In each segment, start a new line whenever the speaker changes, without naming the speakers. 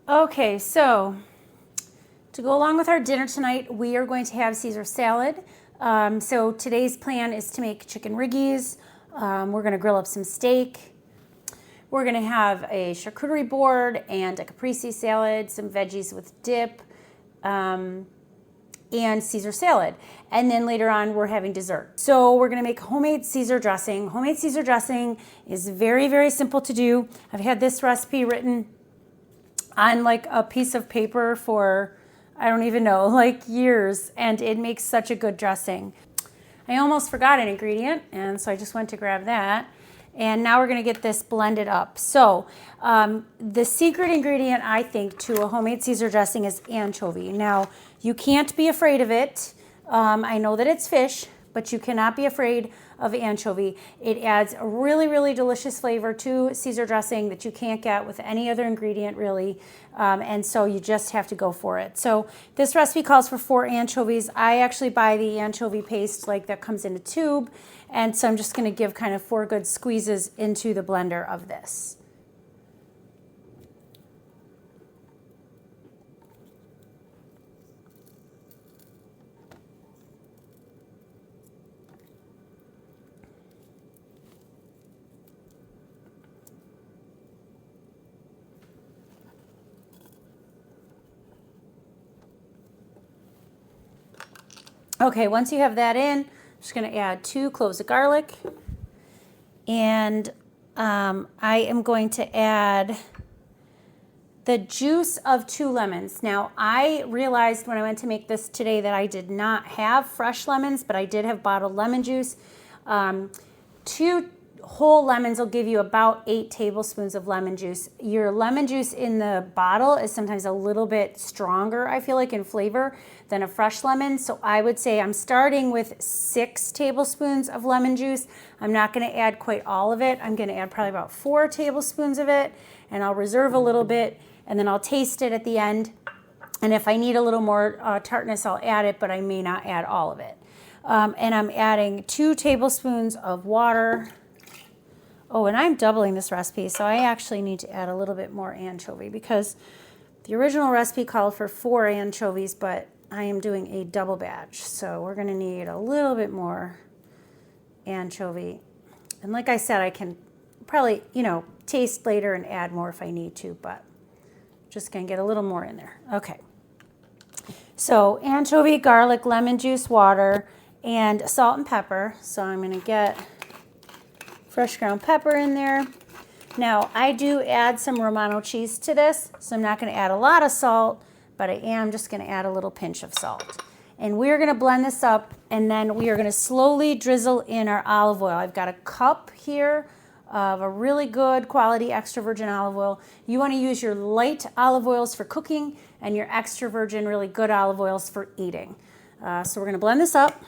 Okay, so to go along with our dinner tonight, we are going to have Caesar salad. So today's plan is to make chicken Riggies. We're going to grill up some steak. We're going to have a charcuterie board and a caprese salad, some veggies with dip, and Caesar salad. And then later on, we're having dessert. So we're going to make homemade Caesar dressing. Homemade Caesar dressing is very, very simple to do. I've had this recipe written on like a piece of paper for, I don't even know, like years, and it makes such a good dressing. I almost forgot an ingredient, and so I just went to grab that. And now we're going to get this blended up. So the secret ingredient, I think, to a homemade Caesar dressing is anchovy. Now, you can't be afraid of it. I know that it's fish, but you cannot be afraid of anchovy. It adds a really, really delicious flavor to Caesar dressing that you can't get with any other ingredient, really. And so you just have to go for it. So this recipe calls for 4 anchovies. I actually buy the anchovy paste like that comes in a tube. And so I'm just going to give kind of 4 good squeezes into the blender of this. Okay, once you have that in, I'm just going to add 2 cloves of garlic, and I am going to add the juice of 2 lemons. Now, I realized when I went to make this today that I did not have fresh lemons, but I did have bottled lemon juice. 2 whole lemons will give you about 8 tablespoons of lemon juice. Your lemon juice in the bottle is sometimes a little bit stronger, I feel like, in flavor than a fresh lemon. So I would say I'm starting with 6 tablespoons of lemon juice. I'm not going to add quite all of it. I'm going to add probably about 4 tablespoons of it, and I'll reserve a little bit, and then I'll taste it at the end. And if I need a little more tartness, I'll add it, but I may not add all of it. And I'm adding 2 tablespoons of water. Oh, and I'm doubling this recipe, so I actually need to add a little bit more anchovy because the original recipe called for 4 anchovies, but I am doing a double batch. So we're going to need a little bit more anchovy. And like I said, I can probably, taste later and add more if I need to, but just going to get a little more in there. Okay. So anchovy, garlic, lemon juice, water, and salt and pepper. So I'm going to get fresh ground pepper in there. Now, I do add some Romano cheese to this, so I'm not going to add a lot of salt, but I am just going to add a little pinch of salt. And we're going to blend this up, and then we are going to slowly drizzle in our olive oil. I've got a cup here of a really good quality extra virgin olive oil. You want to use your light olive oils for cooking and your extra virgin, really good olive oils for eating. So we're going to blend this up.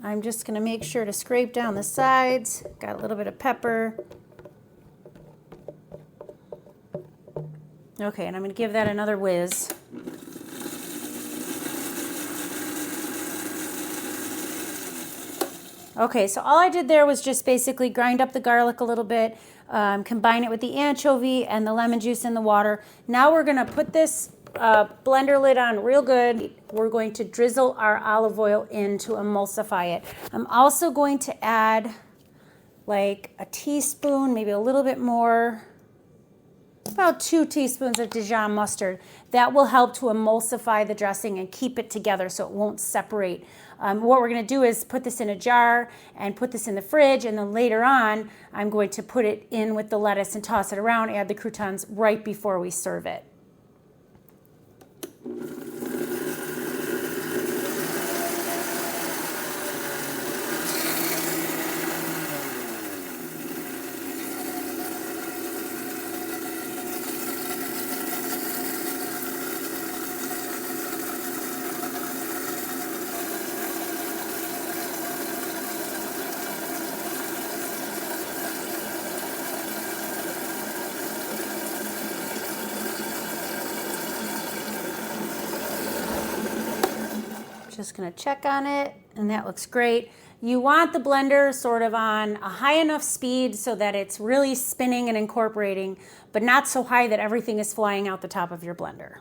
I'm just going to make sure to scrape down the sides. Got a little bit of pepper. Okay, and I'm going to give that another whiz. Okay, so all I did there was just basically grind up the garlic a little bit, combine it with the anchovy and the lemon juice in the water. Now we're going to put this blender lid on real good. We're going to drizzle our olive oil in to emulsify it. I'm also going to add like a teaspoon, maybe a little bit more, about 2 teaspoons of Dijon mustard. That will help to emulsify the dressing and keep it together so it won't separate. What we're going to do is put this in a jar and put this in the fridge, and then later on I'm going to put it in with the lettuce and toss it around, add the croutons right before we serve it. Just gonna check on it, and that looks great. You want the blender sort of on a high enough speed so that it's really spinning and incorporating, but not so high that everything is flying out the top of your blender.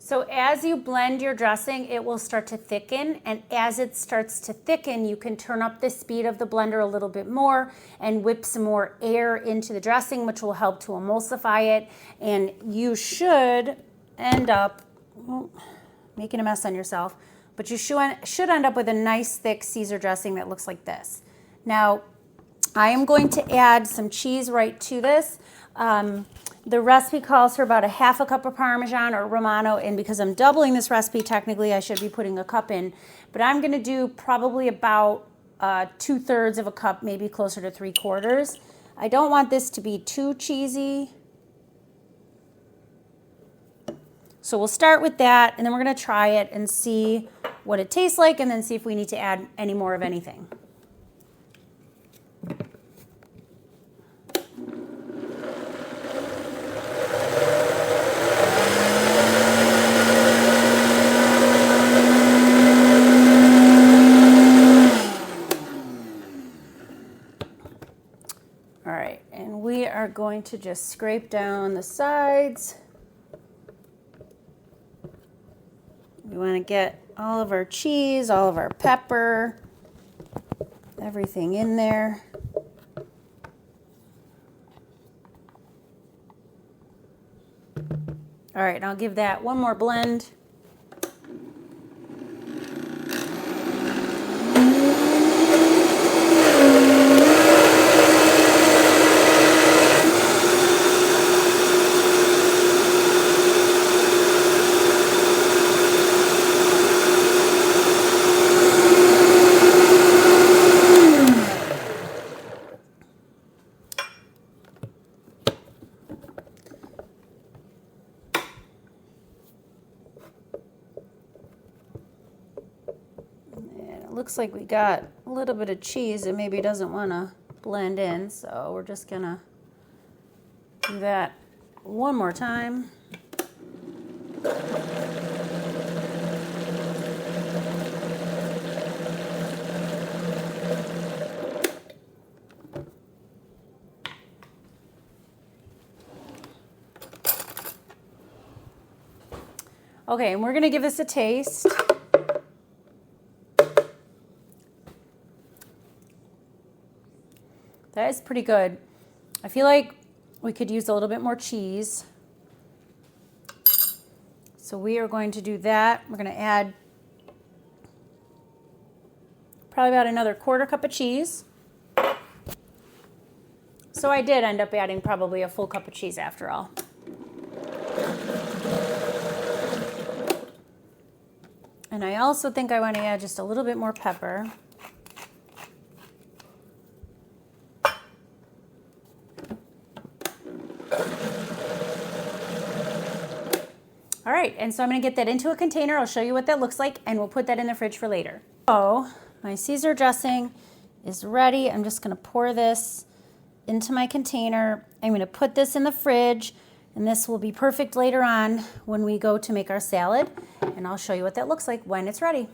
So as you blend your dressing, it will start to thicken, and as it starts to thicken, you can turn up the speed of the blender a little bit more and whip some more air into the dressing, which will help to emulsify it, and you should end up making a mess on yourself, but you should end up with a nice thick Caesar dressing that looks like this. Now, I am going to add some cheese right to this. The recipe calls for about a half a cup of Parmesan or Romano, and because I'm doubling this recipe, technically I should be putting a cup in, but I'm going to do probably about 2/3 of a cup, maybe closer to 3/4. I don't want this to be too cheesy. So we'll start with that, and then we're going to try it and see what it tastes like, and then see if we need to add any more of anything. All right, and we are going to just scrape down the sides. We want to get all of our cheese, all of our pepper, everything in there. All right, I'll give that one more blend. Looks like we got a little bit of cheese that maybe doesn't want to blend in, so we're just gonna do that one more time. Okay, and we're gonna give this a taste. That is pretty good. I feel like we could use a little bit more cheese. So we are going to do that. We're going to add probably about another 1/4 cup of cheese. So I did end up adding probably a full cup of cheese after all. And I also think I want to add just a little bit more pepper. All right, and so I'm going to get that into a container. I'll show you what that looks like, and we'll put that in the fridge for later. So my Caesar dressing is ready. I'm just going to pour this into my container. I'm going to put this in the fridge, and this will be perfect later on when we go to make our salad, and I'll show you what that looks like when it's ready.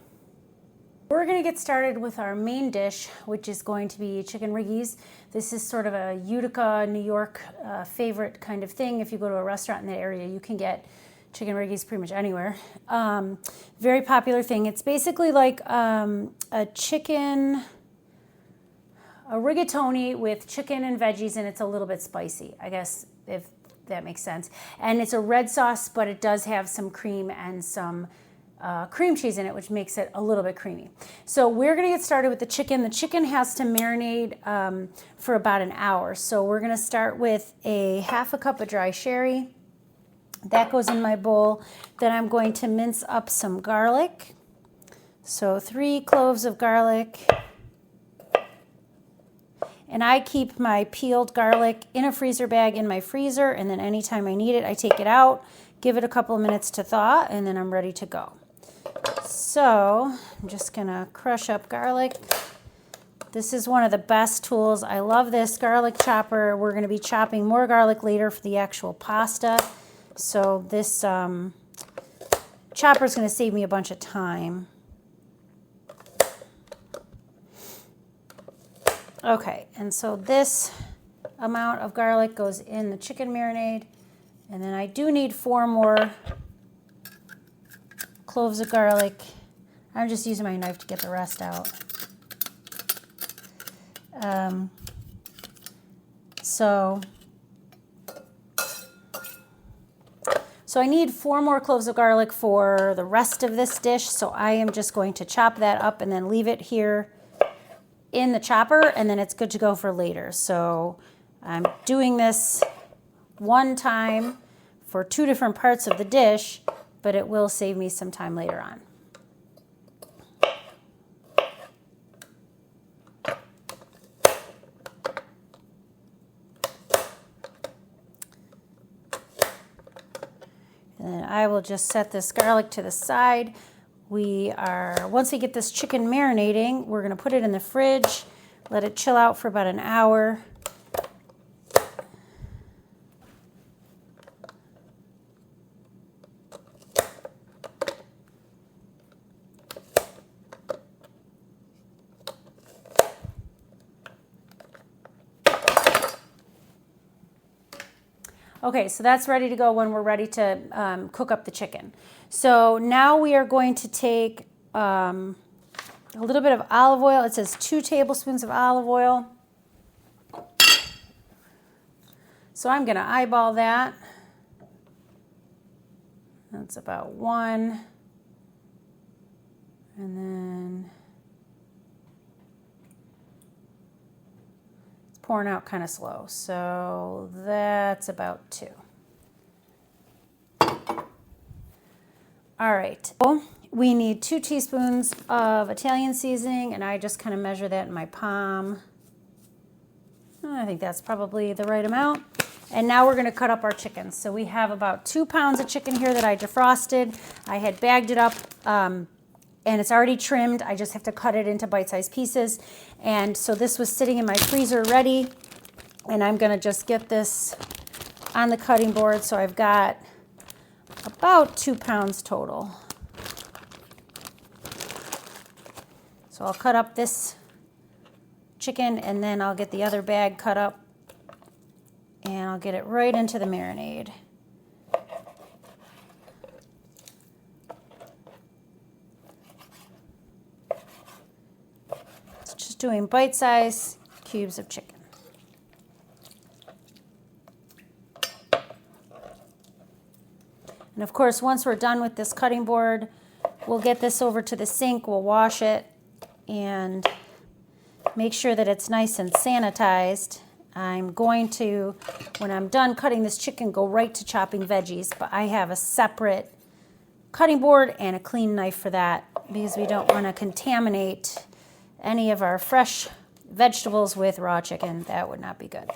We're going to get started with our main dish, which is going to be chicken Riggies. This is sort of a Utica, New York favorite kind of thing. If you go to a restaurant in that area, you can get chicken Riggies pretty much anywhere. Very popular thing. It's basically like a rigatoni with chicken and veggies, and it's a little bit spicy, I guess, if that makes sense. And it's a red sauce, but it does have some cream and some cream cheese in it, which makes it a little bit creamy. So we're going to get started with the chicken. The chicken has to marinate for about an hour. So we're going to start with a half a cup of dry sherry. That goes in my bowl. Then I'm going to mince up some garlic. So 3 cloves of garlic. And I keep my peeled garlic in a freezer bag in my freezer, and then anytime I need it, I take it out, give it a couple of minutes to thaw, and then I'm ready to go. So I'm just gonna crush up garlic. This is one of the best tools. I love this garlic chopper. We're gonna be chopping more garlic later for the actual pasta. So this chopper is gonna save me a bunch of time. Okay, and so this amount of garlic goes in the chicken marinade, and then I do need 4 more cloves of garlic. I'm just using my knife to get the rest out. So I need 4 more cloves of garlic for the rest of this dish, so I am just going to chop that up and then leave it here in the chopper, and then it's good to go for later. So I'm doing this one time for 2 different parts of the dish, but it will save me some time later on. And then I will just set this garlic to the side. Once we get this chicken marinating, we're going to put it in the fridge, let it chill out for about an hour. Okay, so that's ready to go when we're ready to cook up the chicken. So now we are going to take a little bit of olive oil. It says 2 tablespoons of olive oil. So I'm going to eyeball that. That's about 1. And then it's pouring out kind of slow. So that's about 2. All right, we need 2 teaspoons of Italian seasoning, and I just kind of measure that in my palm. I think that's probably the right amount. And now we're going to cut up our chicken. So we have about 2 pounds of chicken here that I defrosted. I had bagged it up, and it's already trimmed. I just have to cut it into bite-sized pieces. And so this was sitting in my freezer ready, and I'm going to just get this on the cutting board. So I've got about 2 pounds total. So I'll cut up this chicken, and then I'll get the other bag cut up, and I'll get it right into the marinade. It's just doing bite-sized cubes of chicken. And of course, once we're done with this cutting board, we'll get this over to the sink, we'll wash it, and make sure that it's nice and sanitized. I'm going to, when I'm done cutting this chicken, go right to chopping veggies, but I have a separate cutting board and a clean knife for that because we don't want to contaminate any of our fresh vegetables with raw chicken. That would not be good.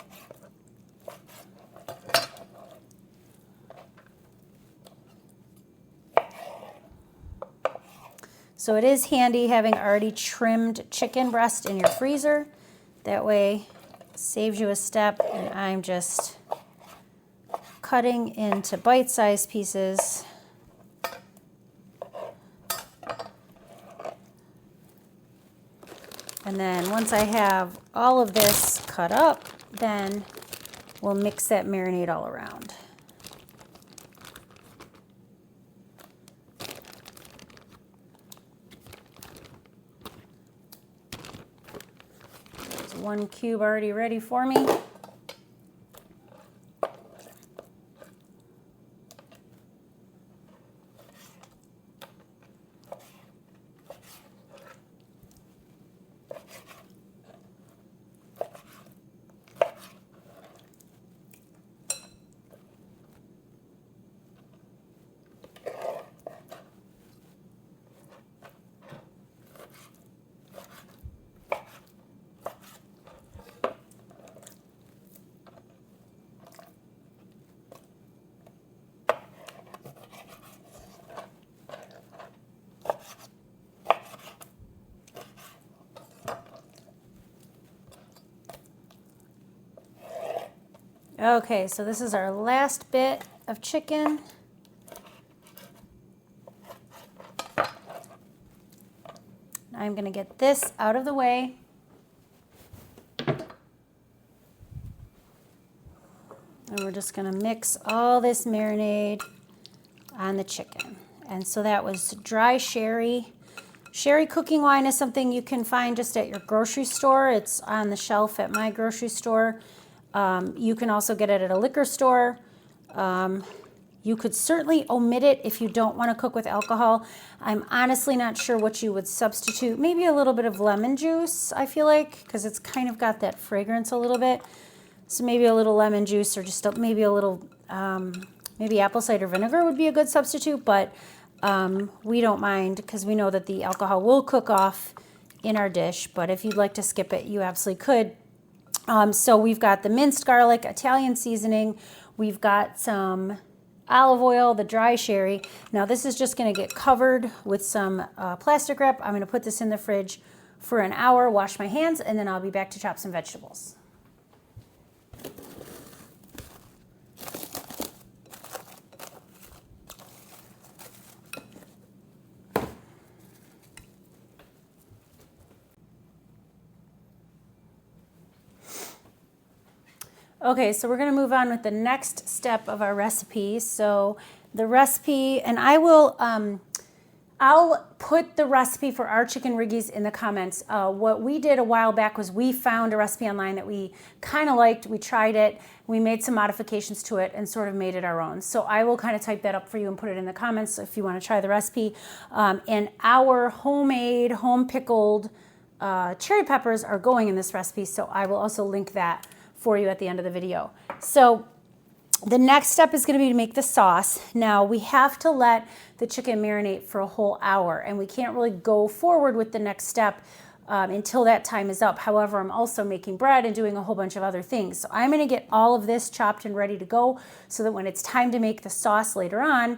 So So it is handy having already trimmed chicken breast in your freezer. That way it saves you a step, and I'm just cutting into bite-sized pieces. And then once I have all of this cut up, then we'll mix that marinade all around. There's one cube already ready for me. Okay, so this is our last bit of chicken. I'm going to get this out of the way. And we're just going to mix all this marinade on the chicken. And so that was dry sherry. Sherry cooking wine is something you can find just at your grocery store. It's on the shelf at my grocery store. You can also get it at a liquor store. You could certainly omit it if you don't want to cook with alcohol. I'm honestly not sure what you would substitute. Maybe a little bit of lemon juice, I feel like, because it's kind of got that fragrance a little bit. So maybe a little lemon juice, or just maybe a little, maybe apple cider vinegar would be a good substitute, but we don't mind because we know that the alcohol will cook off in our dish. But if you'd like to skip it, you absolutely could. So we've got the minced garlic, Italian seasoning. We've got some olive oil, the dry sherry. Now this is just going to get covered with some plastic wrap. I'm going to put this in the fridge for an hour, wash my hands, and then I'll be back to chop some vegetables. Okay, so we're going to move on with the next step of our recipe. So the recipe, and I'll put the recipe for our chicken Riggies in the comments. What we did a while back was we found a recipe online that we kind of liked. We tried it. We made some modifications to it and sort of made it our own. So I will kind of type that up for you and put it in the comments if you want to try the recipe. And our homemade, home pickled cherry peppers are going in this recipe. So I will also link that for you at the end of the video. So the next step is going to be to make the sauce. Now we have to let the chicken marinate for a whole hour, and we can't really go forward with the next step until that time is up. However, I'm also making bread and doing a whole bunch of other things. So I'm going to get all of this chopped and ready to go so that when it's time to make the sauce later on,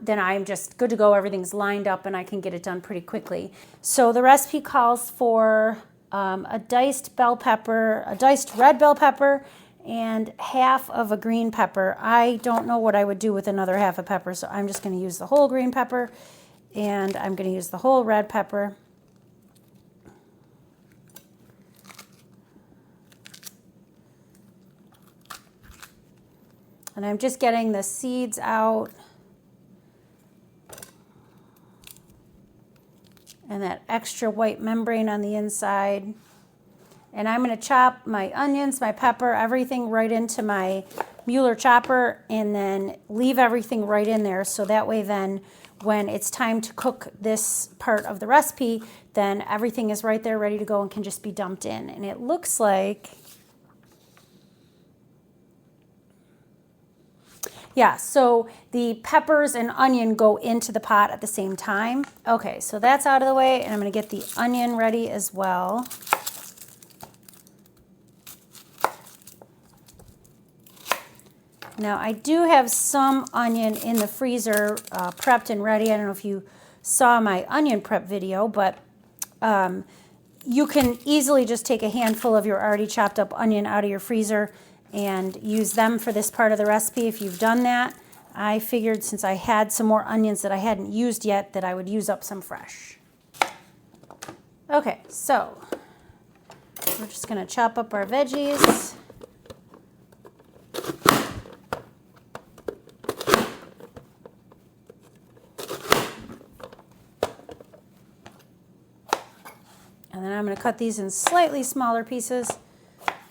then I'm just good to go. Everything's lined up and I can get it done pretty quickly. So the recipe calls for a diced bell pepper, a diced red bell pepper, and half of a green pepper. I don't know what I would do with another half a pepper, so I'm just going to use the whole green pepper, and I'm going to use the whole red pepper. And I'm just getting the seeds out and that extra white membrane on the inside. And I'm going to chop my onions, my pepper, everything right into my Mueller chopper, and then leave everything right in there. So that way then when it's time to cook this part of the recipe, then everything is right there ready to go and can just be dumped in. And it looks like, yeah, so the peppers and onion go into the pot at the same time. Okay, so that's out of the way, and I'm going to get the onion ready as well. Now, I do have some onion in the freezer prepped and ready. I don't know if you saw my onion prep video, but you can easily just take a handful of your already chopped up onion out of your freezer and use them for this part of the recipe if you've done that. I figured since I had some more onions that I hadn't used yet that I would use up some fresh. Okay, so we're just going to chop up our veggies. And then I'm going to cut these in slightly smaller pieces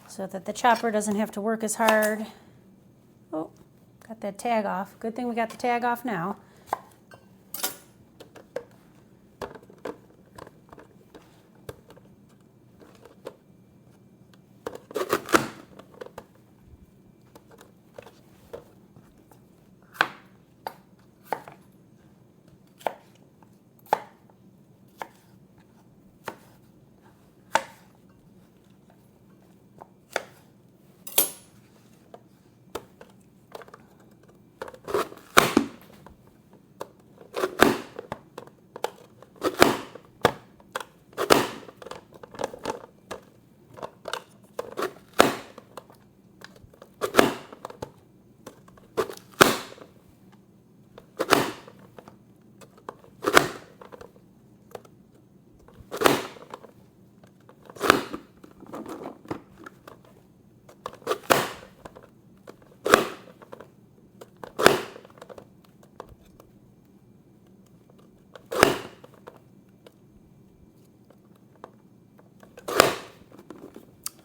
so that the chopper doesn't have to work as hard. Oh, got that tag off. Good thing we got the tag off now.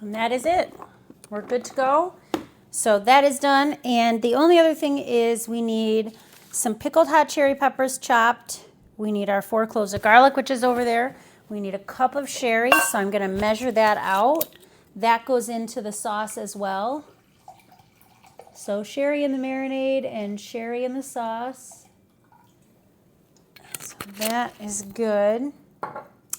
And that is it. We're good to go. So that is done. And the only other thing is we need some pickled hot cherry peppers chopped. We need our 4 cloves of garlic, which is over there. We need a cup of sherry, so I'm going to measure that out. That goes into the sauce as well. So sherry in the marinade and sherry in the sauce. So that is good.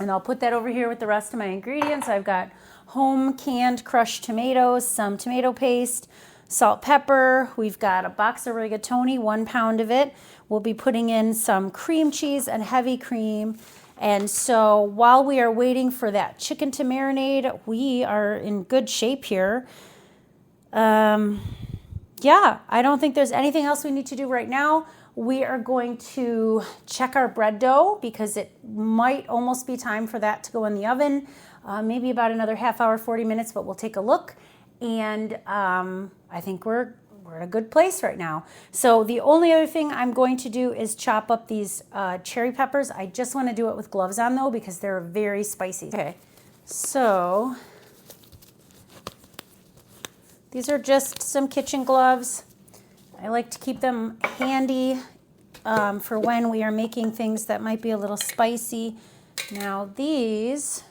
And I'll put that over here with the rest of my ingredients. I've got home canned crushed tomatoes, some tomato paste, salt, pepper. We've got a box of rigatoni, 1 pound of it. We'll be putting in some cream cheese and heavy cream. And so while we are waiting for that chicken to marinate, we are in good shape here. Yeah, I don't think there's anything else we need to do right now. We are going to check our bread dough because it might almost be time for that to go in the oven. Maybe about another half hour, 40 minutes, but we'll take a look. And I think we're in a good place right now. So the only other thing I'm going to do is chop up these cherry peppers. I just want to do it with gloves on though because they're very spicy. Okay, so these are just some kitchen gloves. I like to keep them handy for when we are making things that might be a little spicy. Now these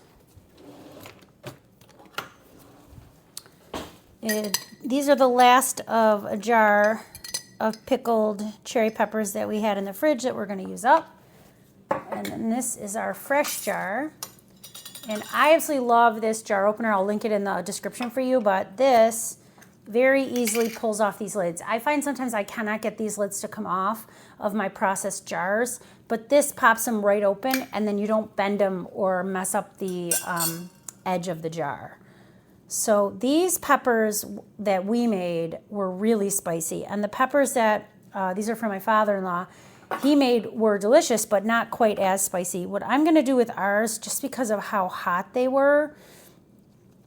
are the last of a jar of pickled cherry peppers that we had in the fridge that we're going to use up. And then this is our fresh jar. And I absolutely love this jar opener. I'll link it in the description for you, but this very easily pulls off these lids. I find sometimes I cannot get these lids to come off of my processed jars, but this pops them right open and then you don't bend them or mess up the edge of the jar. So these peppers that we made were really spicy, and the peppers that, these are from my father-in-law, he made were delicious, but not quite as spicy. What I'm gonna do with ours, just because of how hot they were,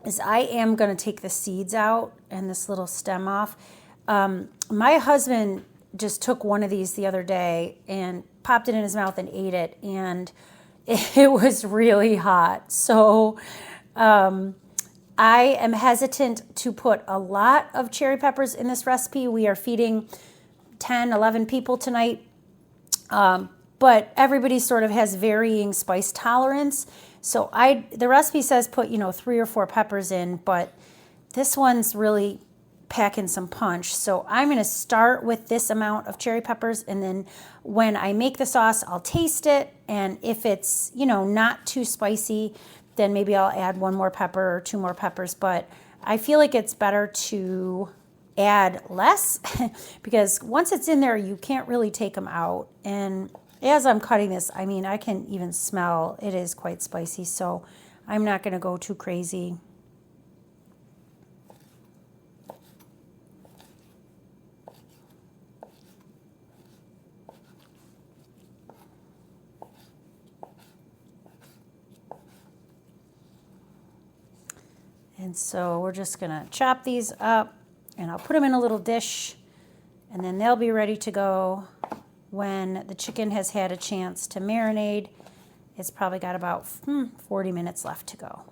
is I am gonna take the seeds out and this little stem off. My husband just took one of these the other day and popped it in his mouth and ate it, and it was really hot. So I am hesitant to put a lot of cherry peppers in this recipe. We are feeding 10, 11 people tonight, but everybody sort of has varying spice tolerance. So the recipe says put, 3 or 4 peppers in, but this one's really packing some punch. So I'm going to start with this amount of cherry peppers, and then when I make the sauce, I'll taste it, and if it's, not too spicy, then maybe I'll add 1 more pepper or 2 more peppers. But I feel like it's better to add less because once it's in there, you can't really take them out. And As I'm cutting this, I mean, I can even smell it is quite spicy, so I'm not going to go too crazy. And so we're just going to chop these up, and I'll put them in a little dish, and then they'll be ready to go when the chicken has had a chance to marinate. It's probably got about 40 minutes left to go.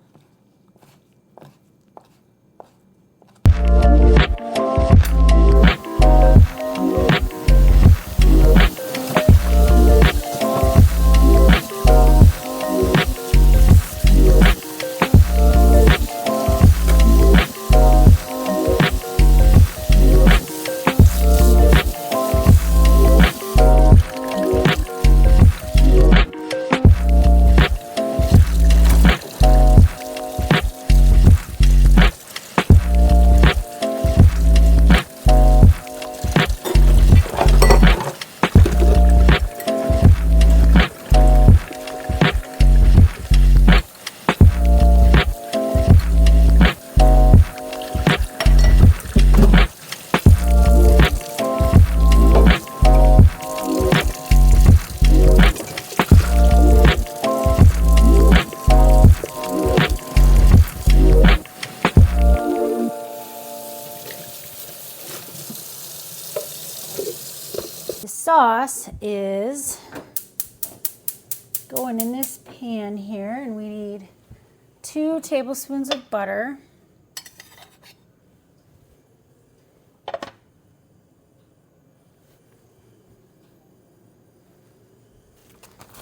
The sauce is going in this pan here, and we need 2 tablespoons of butter.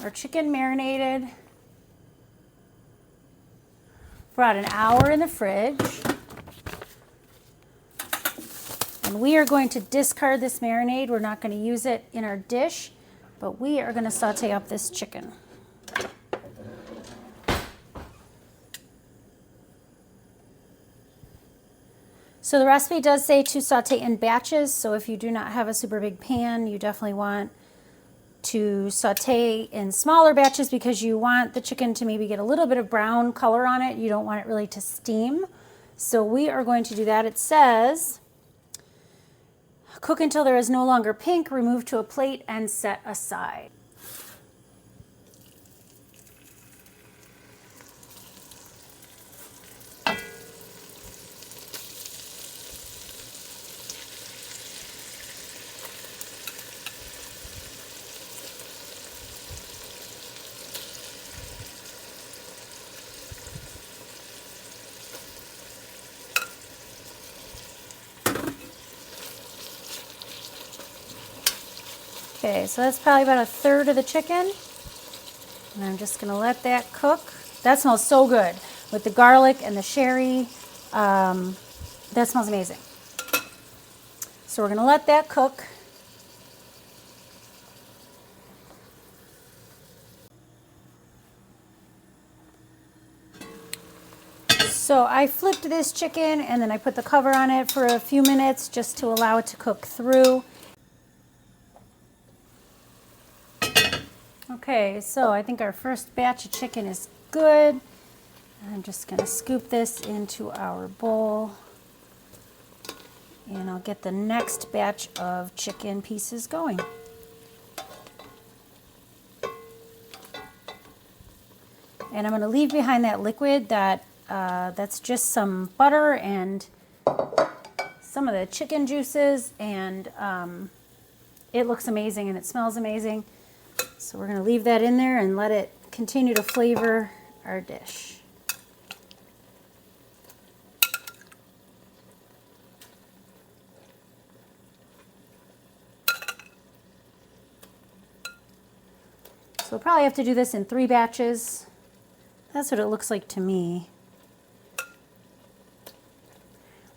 Our chicken marinated for about an hour in the fridge. And we are going to discard this marinade. We're not going to use it in our dish, but we are going to saute up this chicken. So the recipe does say to saute in batches, so if you do not have a super big pan, you definitely want to saute in smaller batches because you want the chicken to maybe get a little bit of brown color on it. You don't want it really to steam. So we are going to do that. It says, cook until there is no longer pink, remove to a plate, and set aside. Okay, so that's probably about 1/3 of the chicken. And I'm just going to let that cook. That smells so good with the garlic and the sherry. That smells amazing. So we're going to let that cook. So I flipped this chicken and then I put the cover on it for a few minutes just to allow it to cook through. Okay, so I think our first batch of chicken is good. I'm just going to scoop this into our bowl, and I'll get the next batch of chicken pieces going. And I'm going to leave behind that liquid that's just some butter and some of the chicken juices, and it looks amazing and it smells amazing. So we're going to leave that in there and let it continue to flavor our dish. So we'll probably have to do this in 3 batches. That's what it looks like to me.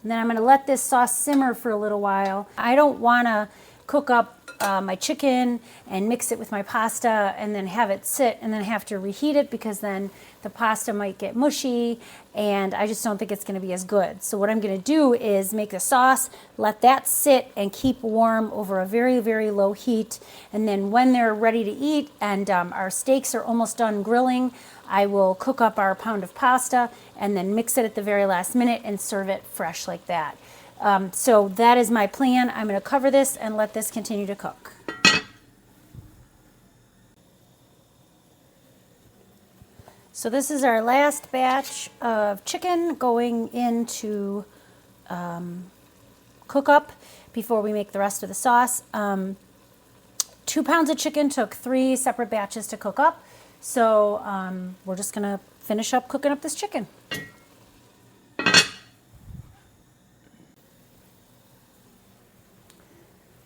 And then I'm going to let this sauce simmer for a little while. I don't want to cook up my chicken and mix it with my pasta and then have it sit and then have to reheat it because then the pasta might get mushy and I just don't think it's going to be as good. So what I'm going to do is make the sauce, let that sit and keep warm over a very, very low heat. And then when they're ready to eat and our steaks are almost done grilling, I will cook up our pound of pasta and then mix it at the very last minute and serve it fresh like that. So that is my plan. I'm going to cover this and let this continue to cook. So this is our last batch of chicken going into cook up before we make the rest of the sauce. 2 pounds of chicken took 3 separate batches to cook up. So we're just going to finish up cooking up this chicken.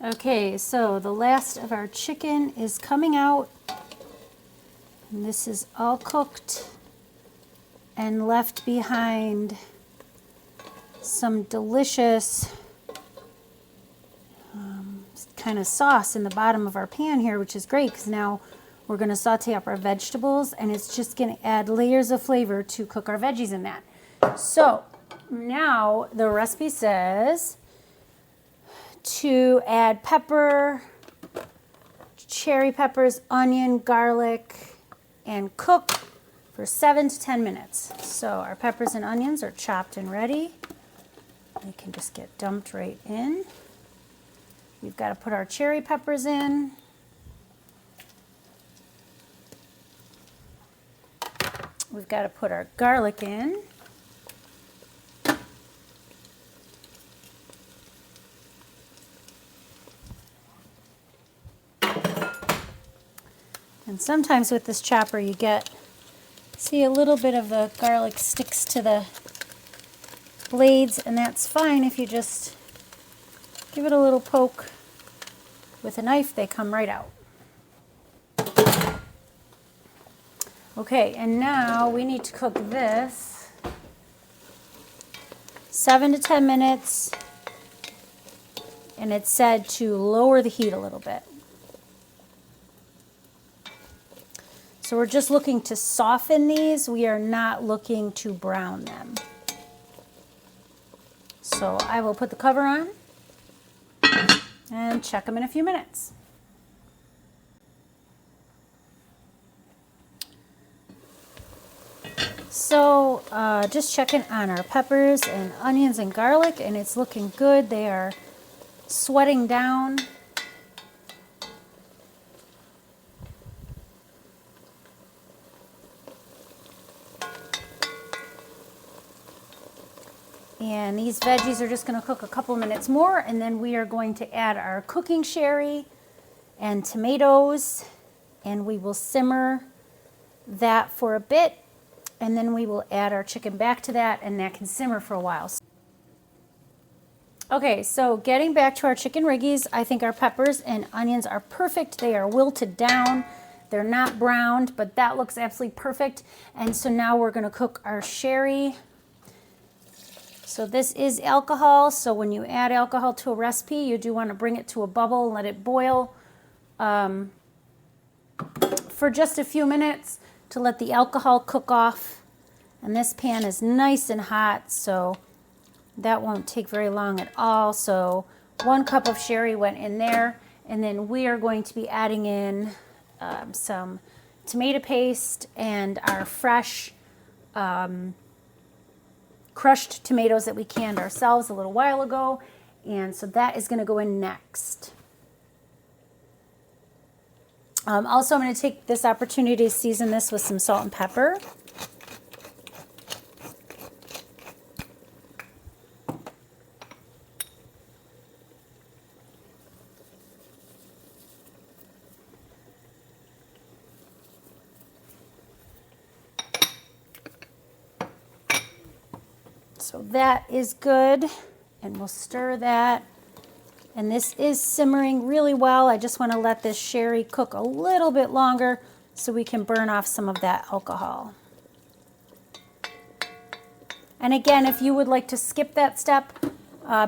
Okay, so the last of our chicken is coming out. And this is all cooked and left behind some delicious kind of sauce in the bottom of our pan here, which is great because now we're going to saute up our vegetables and it's just going to add layers of flavor to cook our veggies in that. So now the recipe says to add pepper, cherry peppers, onion, garlic, and cook for 7 to 10 minutes. So our peppers and onions are chopped and ready. They can just get dumped right in. We've got to put our cherry peppers in. We've got to put our garlic in. And sometimes with this chopper you see a little bit of the garlic sticks to the blades, and that's fine if you just give it a little poke with a knife, they come right out. Okay, and now we need to cook this 7 to 10 minutes, and it's said to lower the heat a little bit. So we're just looking to soften these. We are not looking to brown them. So I will put the cover on and check them in a few minutes. So just checking on our peppers and onions and garlic, and it's looking good. They are sweating down. And these veggies are just going to cook a couple minutes more, and then we are going to add our cooking sherry and tomatoes, and we will simmer that for a bit, and then we will add our chicken back to that, and that can simmer for a while. Okay, so getting back to our chicken Riggies, I think our peppers and onions are perfect. They are wilted down. They're not browned, but that looks absolutely perfect. And so now we're going to cook our sherry. So this is alcohol, so when you add alcohol to a recipe, you do want to bring it to a bubble and let it boil for just a few minutes to let the alcohol cook off. And this pan is nice and hot, so that won't take very long at all. So 1 cup of sherry went in there, and then we are going to be adding in some tomato paste and our fresh crushed tomatoes that we canned ourselves a little while ago, and so that is going to go in next. Also, I'm going to take this opportunity to season this with some salt and pepper. So that is good, and we'll stir that. And this is simmering really well. I just want to let this sherry cook a little bit longer so we can burn off some of that alcohol. And again, if you would like to skip that step,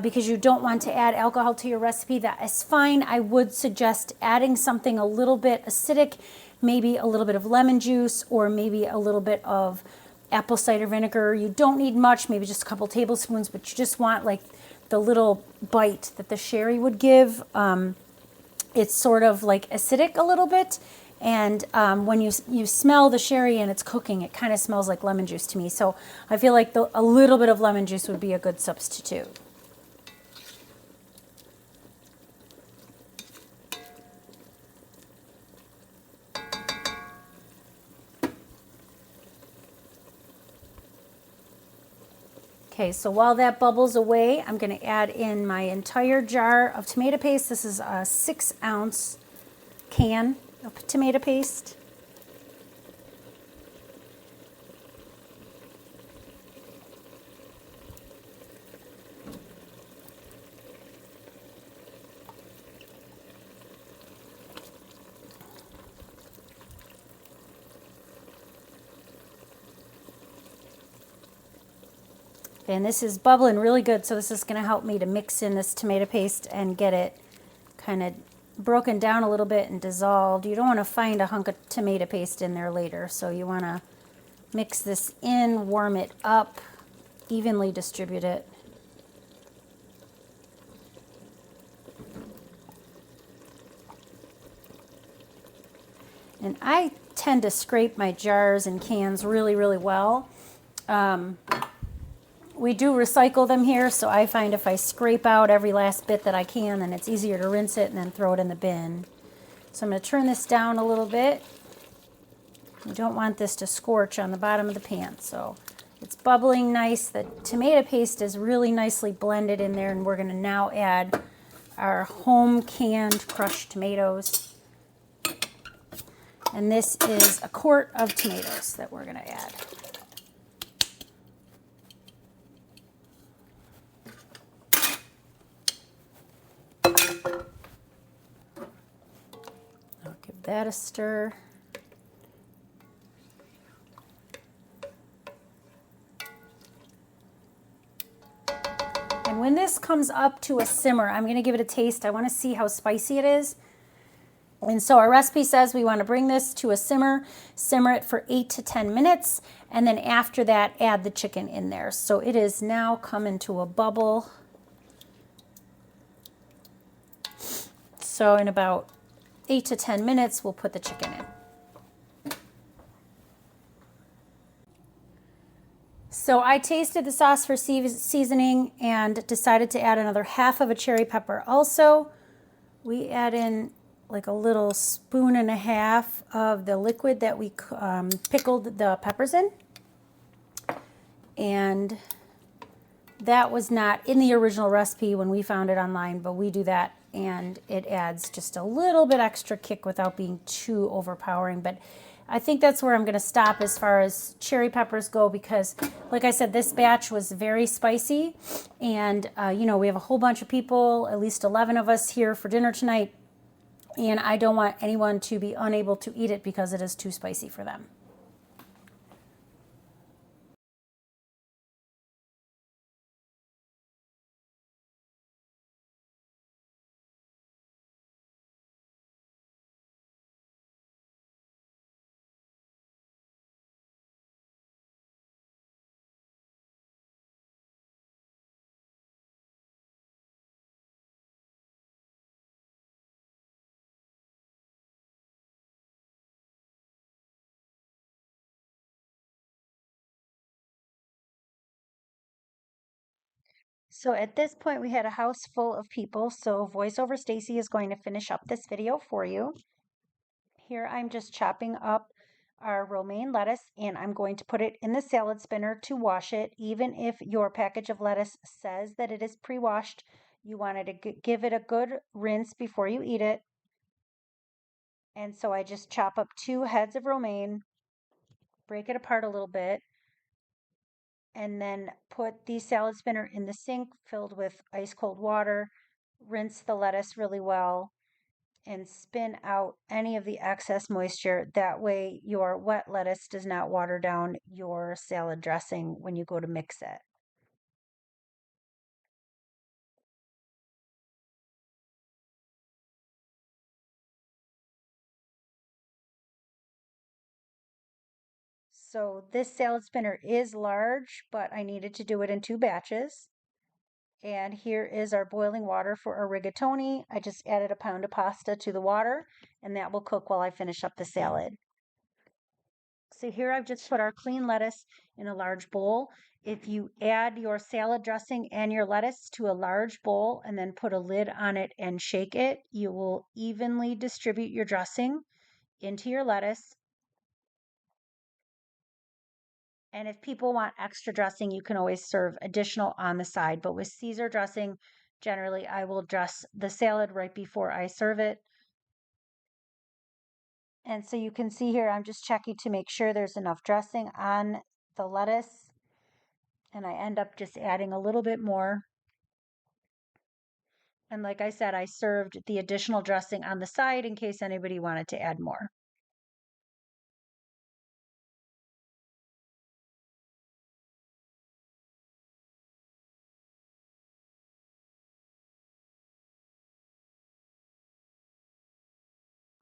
because you don't want to add alcohol to your recipe, that is fine. I would suggest adding something a little bit acidic, maybe a little bit of lemon juice or maybe a little bit of apple cider vinegar. You don't need much, maybe just a couple tablespoons, but you just want like the little bite that the sherry would give. It's sort of like acidic a little bit. And when you smell the sherry and it's cooking, it kind of smells like lemon juice to me. So I feel like a little bit of lemon juice would be a good substitute. Okay, so while that bubbles away, I'm going to add in my entire jar of tomato paste. This is a 6-ounce can of tomato paste. And this is bubbling really good, so this is going to help me to mix in this tomato paste and get it kind of broken down a little bit and dissolved. You don't want to find a hunk of tomato paste in there later, so you want to mix this in, warm it up, evenly distribute it. And I tend to scrape my jars and cans really, really well. We do recycle them here, so I find if I scrape out every last bit that I can, then it's easier to rinse it and then throw it in the bin. So I'm going to turn this down a little bit. You don't want this to scorch on the bottom of the pan. So it's bubbling nice. The tomato paste is really nicely blended in there, and we're going to now add our home canned crushed tomatoes. And this is a quart of tomatoes that we're going to add. I'll give that a stir. And when this comes up to a simmer, I'm going to give it a taste. I want to see how spicy it is. And so our recipe says we want to bring this to a simmer it for 8 to 10 minutes, and then after that, add the chicken in there. So it is now coming to a bubble. So in about 8 to 10 minutes, we'll put the chicken in. So I tasted the sauce for seasoning and decided to add another half of a cherry pepper also. We add in like a little spoon and a half of the liquid that we pickled the peppers in. And that was not in the original recipe when we found it online, but we do that and it adds just a little bit extra kick without being too overpowering. But I think that's where I'm going to stop as far as cherry peppers go, because like I said, this batch was very spicy, and you know, we have a whole bunch of people, at least 11 of us here for dinner tonight, and I don't want anyone to be unable to eat it because it is too spicy for them. So at this point, we had a house full of people, so VoiceOver Stacy is going to finish up this video for you. Here I'm just chopping up our romaine lettuce, and I'm going to put it in the salad spinner to wash it. Even if your package of lettuce says that it is pre-washed, you wanted to give it a good rinse before you eat it. And so I just chop up 2 heads of romaine, break it apart a little bit, and then put the salad spinner in the sink filled with ice cold water, rinse the lettuce really well, and spin out any of the excess moisture. That way your wet lettuce does not water down your salad dressing when you go to mix it. So this salad spinner is large, but I needed to do it in 2 batches. And here is our boiling water for our rigatoni. I just added a pound of pasta to the water, and that will cook while I finish up the salad. So here I've just put our clean lettuce in a large bowl. If you add your salad dressing and your lettuce to a large bowl and then put a lid on it and shake it, you will evenly distribute your dressing into your lettuce. And if people want extra dressing, you can always serve additional on the side. But with Caesar dressing, generally I will dress the salad right before I serve it. And so you can see here, I'm just checking to make sure there's enough dressing on the lettuce. And I end up just adding a little bit more. And like I said, I served the additional dressing on the side in case anybody wanted to add more.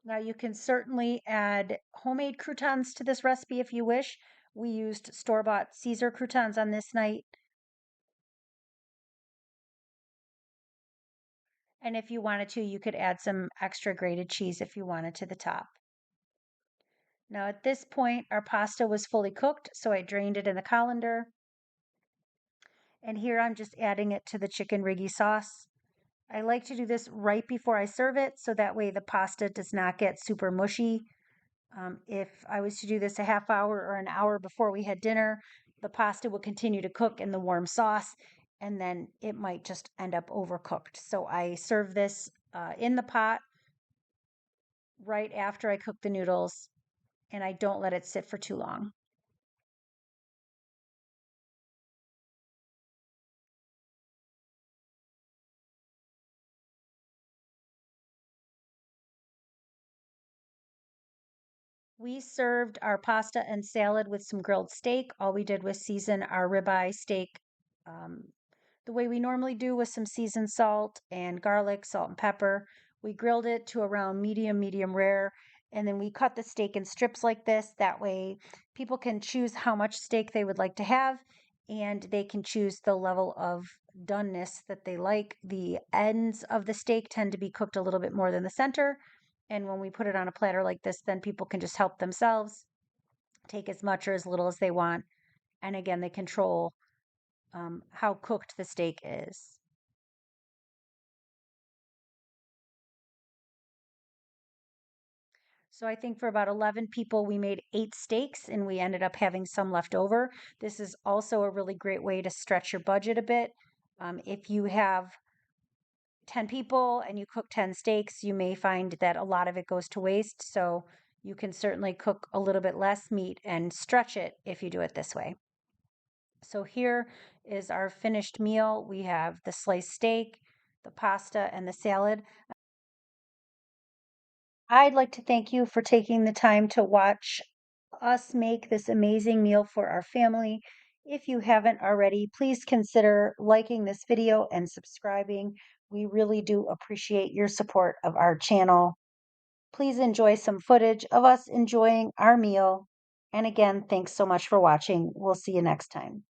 Now you can certainly add homemade croutons to this recipe if you wish. We used store-bought Caesar croutons on this night. And if you wanted to, you could add some extra grated cheese if you wanted to the top. Now at this point, our pasta was fully cooked, so I drained it in the colander. And here I'm just adding it to the chicken Riggy sauce. I like to do this right before I serve it, so that way the pasta does not get super mushy. If I was to do this a half hour or an hour before we had dinner, the pasta would continue to cook in the warm sauce, and then it might just end up overcooked. So I serve this in the pot right after I cook the noodles, and I don't let it sit for too long. We served our pasta and salad with some grilled steak. All we did was season our ribeye steak the way we normally do, with some seasoned salt and garlic, salt and pepper. We grilled it to around medium rare, and then we cut the steak in strips like this. That way, people can choose how much steak they would like to have, and they can choose the level of doneness that they like. The ends of the steak tend to be cooked a little bit more than the center. And when we put it on a platter like this, then people can just help themselves, take as much or as little as they want. And again, they control how cooked the steak is. So I think for about 11 people, we made 8 steaks and we ended up having some left over. This is also a really great way to stretch your budget a bit. If you have 10 people and you cook 10 steaks, you may find that a lot of it goes to waste. So you can certainly cook a little bit less meat and stretch it if you do it this way. So here is our finished meal. We have the sliced steak, the pasta, and the salad. I'd like to thank you for taking the time to watch us make this amazing meal for our family. If you haven't already, please consider liking this video and subscribing. We really do appreciate your support of our channel. Please enjoy some footage of us enjoying our meal. And again, thanks so much for watching. We'll see you next time.